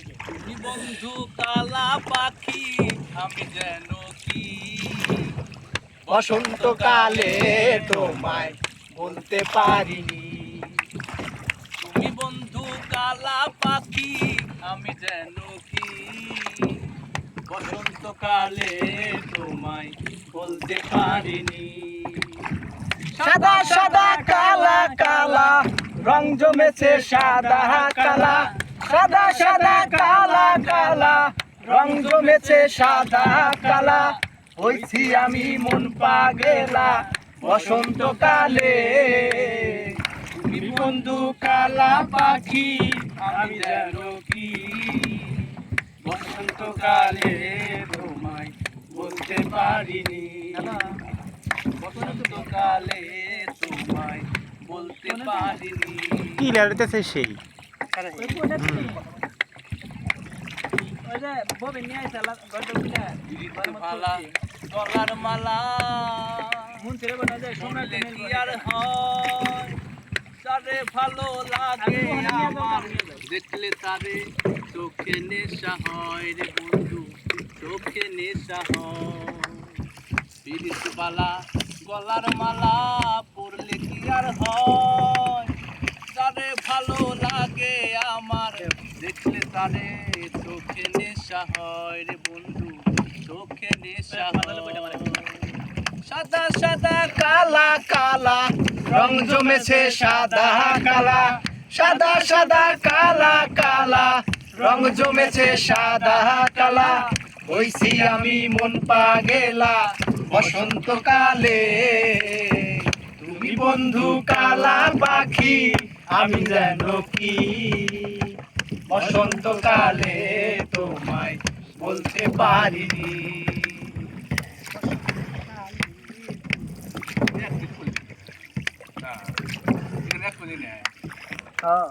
তুমি বন্ধু কালা পাখি আমি যেন কি বসন্তকালে তোমায় বলতে পারিনি। তুমি বন্ধু কালা পাখি আমি যেন কি বসন্তকালে তোমায় বলতে পারিনি। সাদা সাদা কালা কালা রং জমেছে সাদা কালা, সাদা সাদা কালা কালা রং জমেছে সাদা কালা। হইছি আমি মন পাগেলা বসন্তকালে। তুমি বন্ধু কালা পাখি আমি যেন কি বসন্তকালে তোমায় বলতে পারিনি। বসন্তকালে তোমায় বলতে পারিনি। কি লাড়তেছে সেই মালা গলার মালা শুনলে কি আর হয়, তারে ভালো লাগে আমার দেখলে তারে চোখে নেশা হয় রে বন্ধু, চোখে নেশা হয়। পিরিত বালা গলার মালা পরলে কি আর হয়, তারে ভালো লাগে আমার দেখলে তারে চোখে নেশা হয় রে বন্ধু, চোখে নেশা হয়। সাদা সাদা কালা কালা রং জমেছে সাদা কালা, সাদা সাদা কালা কালা রং জমেছে সাদা কালা। হইছি আমি মন পাগেলা বসন্তকালে। তুমি বন্ধু কালা পাখি আমি যেন কি বসন্তকালে তোমায় বলতে পারিনি। এখানে এক করে নেয়। হ্যাঁ।